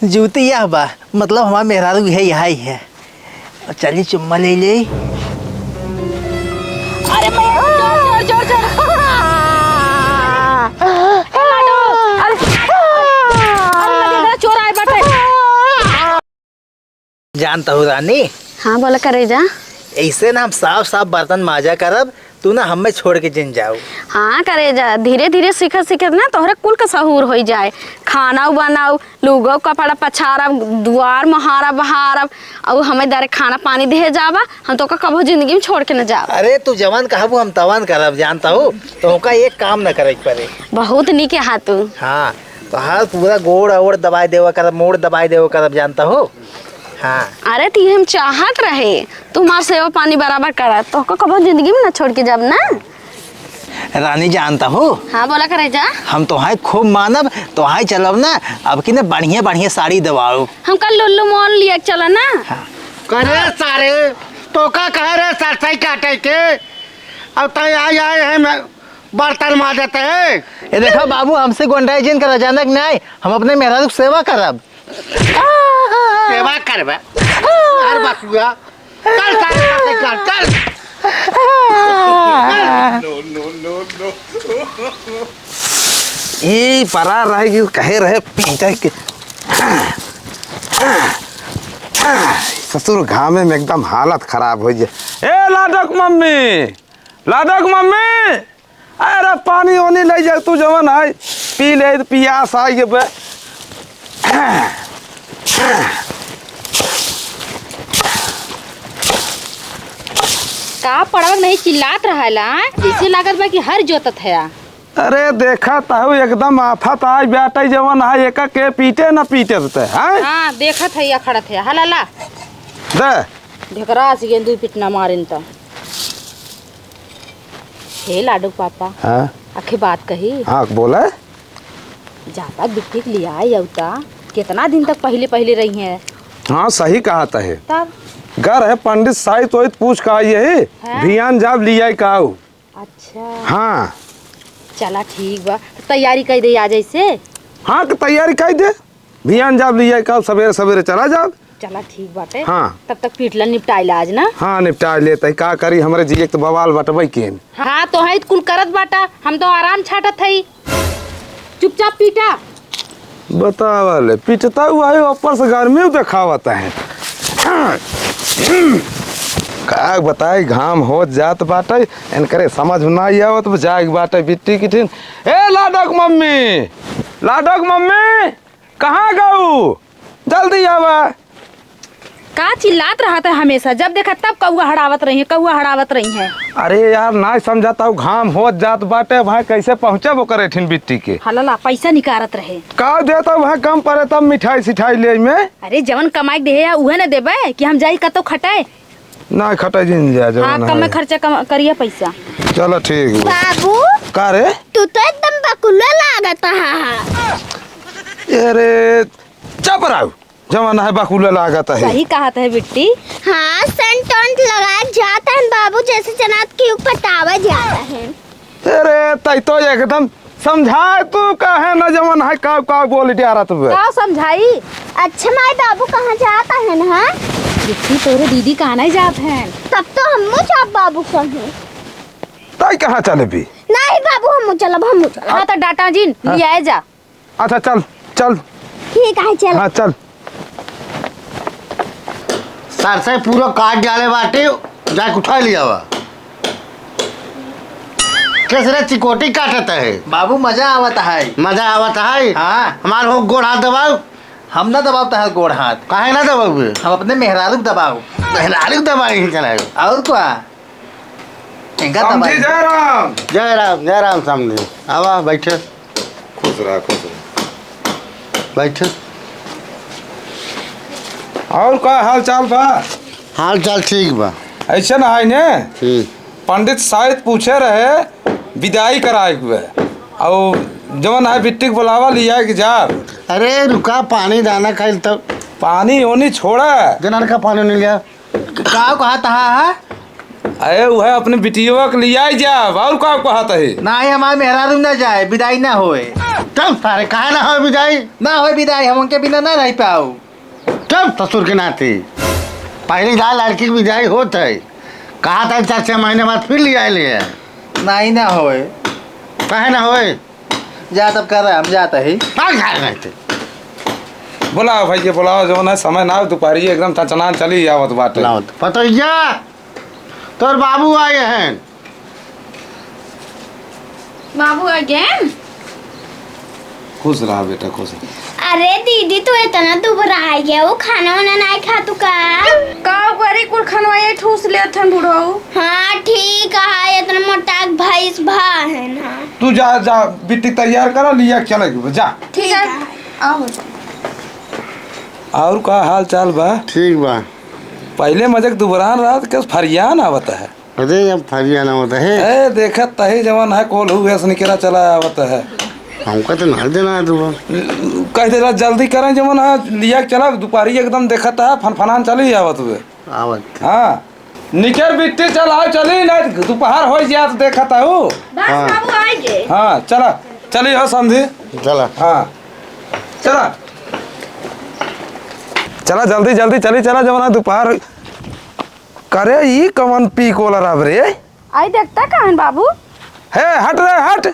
जूती यह बा मतलब हमारा मेहरारू है यहाँ ही है। चलिए चुम्मा ले ले। अरे जोर जोर जोर चोर आए बाटे। जानता हूँ रानी। हाँ बोला करे जा। ऐसे ना हम साफ साफ बर्तन माजा करब, तू ना हमें छोड़ के जिन जाओ। हाँ करे जा, धीरे धीरे सीखत सीखत ना तोहरे कुल का सहूर हो जाए। खाना बनाओ, लुगो कपड़ा पछारब, दुआर महारा बहारब और हमें दरे खाना पानी दे जावा। हम तो कबो जिंदगी में छोड़ के न जाओ। अरे तू जवान कहबू हम तवान करब, जानता हूँ तो होका एक काम न करे पड़े। बहुत निक है हाथ तू। हाँ तो हाथ पूरा गोड़ ओड़ दबाई देवा करब, मोड़ दबाई देवा करब, जानता हो। हाँ अरे ती हम चाहत रहे तुम्हार सेवा पानी बराबर करा तो कबो जिंदगी में न छोड़ के जब ना। रानी जानता हो। हाँ बोला करे जा। हम तो हाई खूब मानब तो हाई चलब ना, अब की ना बढ़िया बढ़िया साड़ी दबाओ। हम कल लुल्लू मॉल लिया चला ना। हाँ। करे सारे तो का कह रहे सरसई काटे के अब तय आए हैं मैं बर्तन माजते है। ये देखो बाबू हमसे गोंडाई जिन कर अचानक नहीं, हम अपने मेहरारू सेवा करब। सेवा करबे हर बसुआ चल सारे चल चल। ये परा रहेगी कहे रहे पीटे के ससुर घामे में एकदम हालत खराब हो जाए। ए लाडक मम्मी अरे पानी ओनी ले जा तू जवन है पी ले पियास आई बे। का पड़वक नहीं चिल्लात रहला जैसे लागत बा कि हर जोतत है। अरे देखा ताहू एकदम आफत आज बेटे जवन है एक के पीटे न पीटे रहते हैं। हाँ देखत है या खड़त है हलाला दे ढेकरा से गेंदू पिटना मारिन त। हे लाडू पापा हाँ आखिर बात कही। हाँ बोले जाता बिट्टी के लिया आउता कितना दिन तक पहले पहले रही है। हाँ सही कहा है तब घर है पंडित साई तो पूछ का ये भियान जाब लिया काऊ। अच्छा हाँ चला ठीक बा तैयारी कर दे आ जैसे। हाँ तो तैयारी कर दे भियान जाब लिया काऊ सवेरे सवेरे चला जाब। चला ठीक बाटे। हाँ तब तक पीटला निपटाइला आज ना। हाँ निपटा लेते का करी हमारे जी एक तो बवाल बटबै के। हाँ तो है कुल करत बाटा हम तो आराम छाटत है। चुपचाप पीटा बतावले पिटता हुआ है ऊपर से गर्मी दिखावता है। का बताए घाम हो जात बाटे इनकरे समझ ना आवत जाग बाटे बिट्टी की ठिन। ए लाडक मम्मी कहाँ गऊ जल्दी आवा। का चिल्लात रहा था हमेशा जब देखा तब कौआ हड़ावत रही है। अरे यार ना समझाता हूँ घाम हो जात बाटे भाई कैसे पहुँचे वो करे ठिन बिट्टी के। हलाला पैसा निकारत रहे का देता वहाँ कम पड़े तब मिठाई सिठाई ले में। अरे जवन कमाई दे या उहे न देबे कि हम जाई कतो खटाए ना खटा जिन जा जो हाँ कम में खर्चा करिए पैसा। चलो ठीक बाबू का रे तू तो एकदम बकुला लागता है। अरे चुप रहो जमाना है बकुला लागत है। सही कहा है बिट्टी। हाँ सेंट टोंट लगाया जाता है बाबू जैसे जनात के ऊपर टावर जाता है। अरे तई तो एकदम समझाए तू कहे न जमन है का का बोल दिया तू का समझाई। अच्छा माय बाबू कहाँ जाता है ना। बिट्टी तोरे दीदी कहाँ नहीं जात है। तब तो हम जाब बाबू कहीं। तई कहाँ चले भी नहीं बाबू हम चलब। हाँ तो डाटा जी ले आए जा। अच्छा चल चल ठीक है चल। हाँ चल सरसई पूरा काट डाले बाटे जाके उठा लिया हुआ कैसे चिकोटी काटता है। बाबू मजा आवता है। मजा आवता है। हाँ हमारे हो गोड़ हाथ दबाओ। हम ना दबावता है गोड़ हाथ। काहे ना दबाओगे हम अपने मेहरारू दबाओ। पहलारी दबाई ही चलाए। और क्या इनका दबाई। जय राम सामने आवा बैठे खुश रहा बैठे। और का हाल चाल बा। हाल चाल ठीक बा। ऐसे ना है ने पंडित शायद पूछे रहे विदाई कराए हुए और जवन है बिट्टी बुलावा लिया कि जा। अरे रुका पानी दाना खाइल तब पानी ओनी छोड़ा जनर का पानी नहीं लिया। का कहा था अरे वह अपने बिटिया के लिया जा और का कहत है नहीं हमारे मेहरारू ना जाए विदाई ना होए। तब तारे कहा ना हो विदाई, ना होए विदाई, हम उनके बिना ना रह पाओ। तब ससुर के नाते पहले जा लड़की की विदाई होत है, कहा था 4-6 महीने बाद फिर ले आए लिए। नहीं ना होए, कहे ना होए जा तब कर रहे हम जाते ही। रहते बुलाओ भैया बुलाओ, जो ना समय ना दोपहरी एकदम चचनान चली आवत बाटे। पतैया तोर बाबू आए हैं। बाबू अगेन। खुश रहा बेटा खुश रहा। अरे दीदी तू इतना दुबरा गया, वो खाना वाना नहीं खा तू का करी कुल खनवाए ठूस लेत हन बुढ़ऊ। हाँ ठीक है, इतना मोटा भैंस भा है ना। तू जा जा बिट्टी तैयार करा लिया चले जा। ठीक है आओ। और का हाल चाल बा? ठीक बा। पहले मजक दुबरान रात के फरियान आवत है। अरे अब फरियाना होता है। ए देखत तही जवन है कोल हुए से निकला चला आवत है। हमका तो ना देना है तू। कह दे जल्दी करें जवन है लिया चला दोपहरी एकदम देखत है फनफनान चली आवत हुए। आवत हाँ निकल बिट्टी चल आओ चली ना दोपहर हो जाए तो देखत है वो। बस बाबू आएंगे। हाँ चला चली हो समझी। चला हाँ चला चला जल्दी जल्दी चली चला जवन दोपहर करे ये कमन पी कोला रब रे। आई देखता कहाँ बाबू? हे हट रे हट।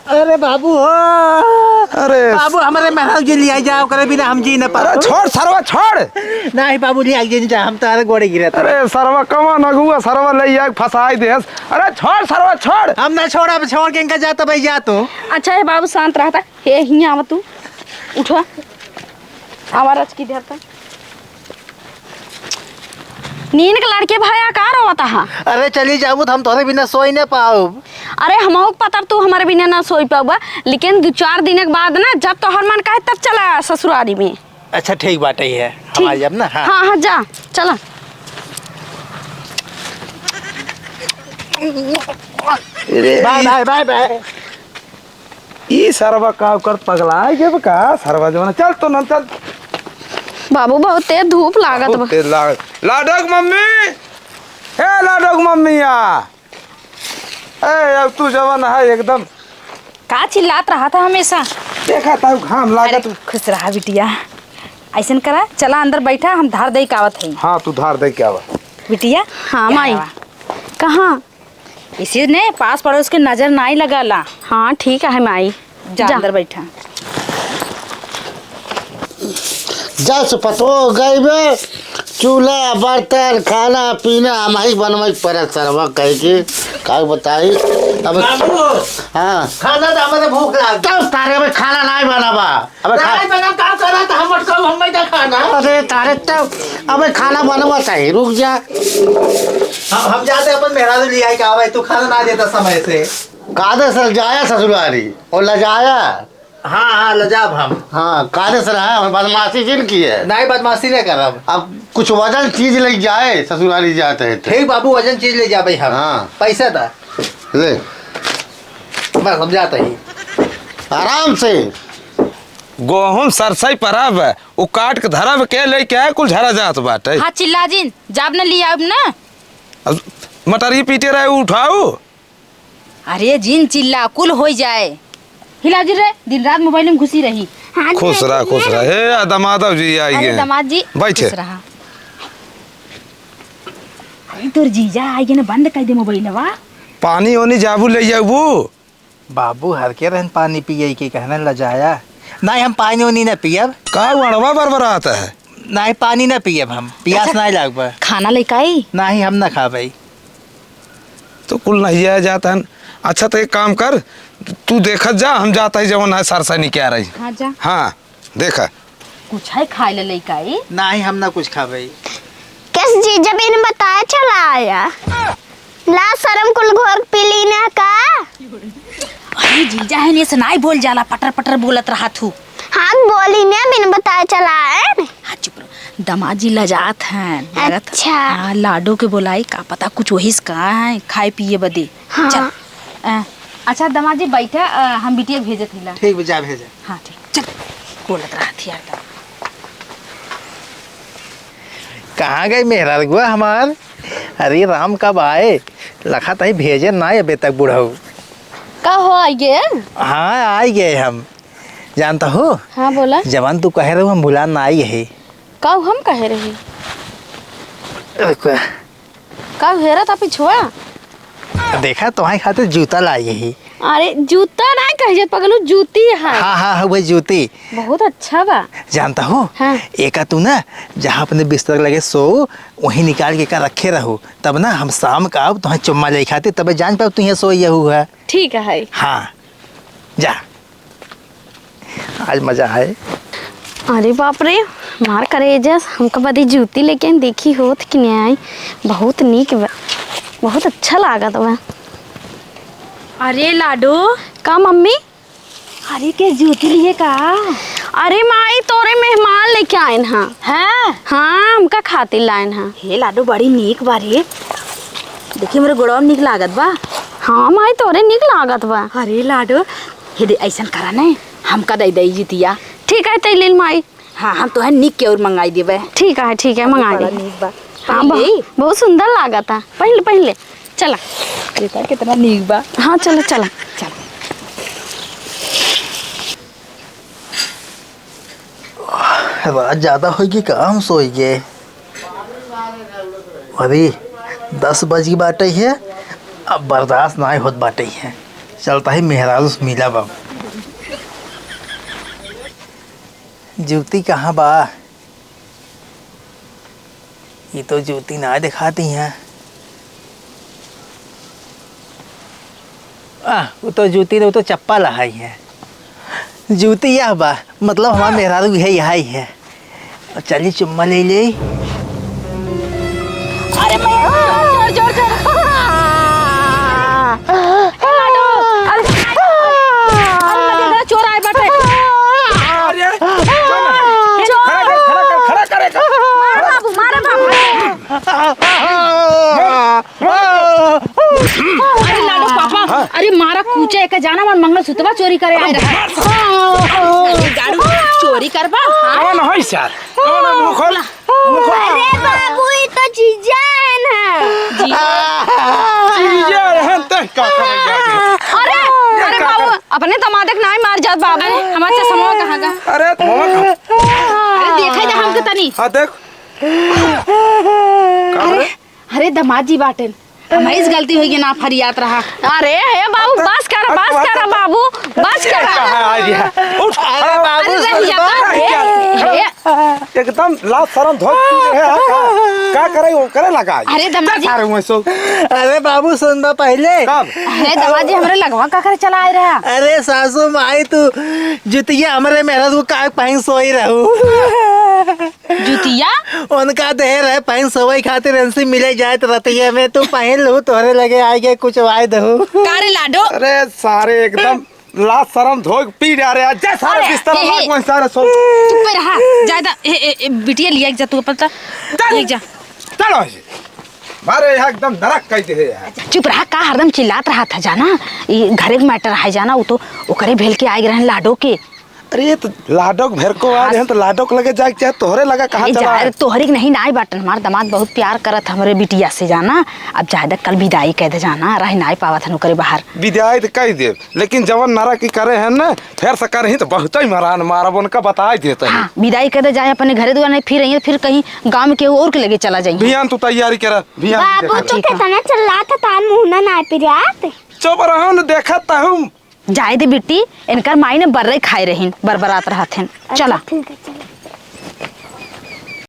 अरे बाबू हो, अरे बाबू हमारे मेहरारू जी लिया जाओ करे बिना हम जी न अरे पाओ। छोड़ सरवा छोड़। नहीं बाबू लिया जा, हम तारे गोड़े गिरे। अरे सरवा कमा नगुआ सरवा ले आग फसाई दे। अरे छोड़ सरवा छोड़। हम ना छोड़ा, छोड़ के इनका जाता भाई जा तो। अच्छा है बाबू शांत रहता हे हिया आवा तू उठा आवाज की देता नींद के लड़के भाई आकार होता है। अरे चली जाऊ तो हम तोरे बिना सोई न पाओ। अरे हमहू पता तू हमारे बिना ना सोई पाऊगा, लेकिन 2-4 दिन के बाद ना जब तोहर मन कहे तब चला ससुरारी में। अच्छा ठीक बात है हमारी अब ना। हाँ हाँ हाँ जा चला। Bye bye bye bye. ये सरवा का कर पगला के का सरवा जवन चल तो न चल। बाबू बहुत तेज धूप लागत बा। तेज लाग लाडक मम्मी हे लाडक मम्मिया। ए अब तू जवन है एकदम का चिल्लात रहा था हमेशा। देखा था घाम लागत। खुश रहा बिटिया, ऐसन करा चला अंदर बैठा हम धार दे आवत है। हाँ तू धार दे के आवा बिटिया। हाँ माई कहाँ? इसी ने पास पड़ोस के नजर नहीं लगाला। हाँ ठीक है माई जा अंदर बैठा। जा से पतो गई बे, चूल्हा बर्तन खाना पीना हम ही बनवाई पड़े सरवा कह के का बताई। अब हाँ खाना तो हमारे भूख लाग। तब तारे में खाना नहीं बनाबा। अब नहीं बना काम करा तो हम सब हम नहीं खाना। अरे तारे तब अब खाना बनवा चाहिए, रुक जा। हम जाते अपन मेहरारू लिया के आवे, तू खाना ना देता समय से। कादे सर जाया ससुरारी और लजाया। हाँ हाँ लजाब हम। हाँ कादे सर है, हमें बदमाशी जिन की है। नहीं बदमाशी नहीं करब। अब कुछ वजन चीज ले जाए ससुरारी जाते हैं तो। ठीक बाबू वजन चीज ले जा भाई हम। हाँ। पैसा था ले बस हम जाते ही आराम से। गोहुम सरसई परब है वो काट के धरब के ले के आए कुल झरा जात बाटे। हाँ चिल्ला जिन जाब न लिया अब ना। अब मटरी पीटे रहे उठाओ। अरे जिन चिल्ला कुल हो जाए। हिला जी रे दिन रात मोबाइल में घुसी रही। खुश रहा हे दमादव जी आई अरे गए दामाद जी बैठे। खुश रहा। अरे तोर जीजा आई गए ना, बंद कर दे मोबाइल वा। पानी ओनी जाबू ले जाबू। बाबू हर के रहन पानी पिए के कहने लजाया। नहीं हम पानी वानी न पियब। का वड़वा बरबर आता है। नहीं पानी न पियब हम, प्यास अच्छा। नहीं लगब। खाना लेके आई। नहीं हम न खाबई। तो कुल नहीं आ जाता है। अच्छा तो एक काम कर तू देखत जा, हम जाता है जवन है सरसा निकल रही। हाँ जा हाँ देखा कुछ है खाए ले लेके आई। नहीं हम न कुछ खाबई। किस जीजा भी ने बताया चला आया। ला शर्म कुल घोर पी लीना का। अरे जीजा है ने सुनाई बोल जाला, पटर पटर बोलत रहा तू। हाँ बोली ने बिन बताया चला आया। हाँ चुप रहो, दामाद जी लजात हैं लागत। अच्छा। हाँ लाडो के बोलाई का पता कुछ वही से कहा है खाए पिए बदे। हाँ। चल अच्छा दामाद जी बैठा, हम बिटिया भेजे थी। ठीक जा भेजा। हाँ ठीक चल बोलत रहा थी यार। कहाँ गई मेहरारू हमार? अरे राम कब आए? लखा तही भेजे ना अबे तक बुढ़ऊ। का हो आइए? हाँ आई गए हम। जानता हो हाँ बोला। जवान तू कहे रहो हम भुला ना आई है। का हम कहे रही? का हेरा था पिछुआ? देखा तुम्हारे खातिर जूता लाई है। अरे जूता ना कहिए पगलू, जूती है। हाँ हाँ हाँ वही जूती। बहुत अच्छा बा। जानता हो हाँ। एका तू ना जहाँ अपने बिस्तर लगे सो वहीं निकाल के का रखे रहो, तब ना हम शाम का अब तुम्हें चुम्मा ले खाते तब जान पाओ तू यहाँ सोई हुआ। ठीक है। हाँ जा, आज मजा आए। अरे बाप रे मार करे जस हमका बदी जूती लेके देखी होत कि नहीं आई। बहुत नीक बा, बहुत अच्छा लागत बा। अरे लाडो, का मम्मी? अरे के जूती लिए का? अरे माई तोरे मेहमान लेके आयन हाँ। हाँ हाँ हमका खातिर लायन हाँ। हे लाडो बड़ी नीक बा रे। देखिए मेरे गोड़वा में नीक लागत बा। हाँ माई तोरे नीक लागत बा। अरे लाडो हे दे ऐसा करा ना, हमका दे दे जुतिया। ठीक है ते लेल माई। हाँ हम तो है नीक के और मंगाई देबे। ठीक है मंगा बड़ा दे। नीक बा। हाँ बहुत सुंदर लागत है। पहले पहले चला। देखा कितना नीक बा। हाँ चलो चला। चल रात ज्यादा होगी का हम सोई गए। अरे 10 बज की बाटे है, अब बर्दाश्त ना होत बाटे है। चलता है मेहराज मिला बाब। जूती कहाँ बा? ये तो जूती ना दिखाती हैं। वो तो जूती वो तो चप्पल है। जूती यह बा, मतलब हमारा मेहरारू है यहाँ ही है। चलिए चुम्मा ले ले। अरे जोर जोर जोर। अरे चोर आए बैठे। खड़ा करेगा। मारे बाबू। अरे लाडो पापा, अरे मारा कूचे का जाना मन मंगलसूत्र चोरी करे आए रहा। गाड़ू चोरी करबा? कौन है सर? कौन है? मुंह खोल। अरे बाबू ये तो जीजा है ना। ये रहन ते का करेगा? अरे बाबू अपने दमादक ना मार जात बाबू। हमारे चश्मा कहाँ का? अरे अरे देखा जा हमके तनी। हाँ देख। अरे दमाद जी बाटन हमारी इस गलती होगी ना, फरियाद रहा। अरे हे बाबू बस कर बाबू बस कर। अरे बाबू एकदम लात शर्म धो है। क्या करे वो करे लगा। अरे दमाद जी, अरे बाबू सुन बा पहले। अरे दमाद जी हमारे लगवा का करे चला आए रहा। अरे सासू माई तू जुतिया हमारे मेहराज को का पहन सोई रहू। जुतिया उनका देर है पहन सोई खातिर इनसे मिले जाए तो रतिया में तू पहन लू तोहरे लगे आगे कुछ वाय दहू। कारे लाडो। अरे सारे एकदम लात शर्म धो पी जा रहे हैं। सारे बिस्तर में सारे सो चुप रहा। ज्यादा बिटिया लिया जा तू पता देख जा। चलो मारे यहाँ एकदम नरक कहते हैं यार। चुप रहा का हरदम चिल्लात रहा था जाना। ये घरे के मैटर है जाना। वो तो ओकरे भेल के आए रहन लाडो के। अरे ये तो लाडोक भेर को आ रहे हैं तो लाडोक लगे जाए चाहे तोहरे लगा कहाँ चला है? तोहरे के नहीं नाई बाटन। हमारा दामाद बहुत प्यार करत हमरे बिटिया से जाना। अब ज्यादा कल विदाई कह दे जाना। रह नाई पावत हनु करे बाहर विदाई तो कह दे, लेकिन जवन नरा की करे हैं ना फिर से करे तो बहुत ही मरान मारब उनका बता देते हैं। हाँ विदाई कह दे जाए अपने घरे दुआर नहीं फिर रही फिर कहीं गाँव में केहू और के लगे चला जाएंगे। भियान तू तैयारी कर। बाबू तो कितना चला था तान मुंह ना पिरात। चुप रहो न देखत हूँ। जाए दे बिट्टी इनकर माई ने बर्रे खाए रहीन बरबरात रहत हैं। चला ठीक है चलो।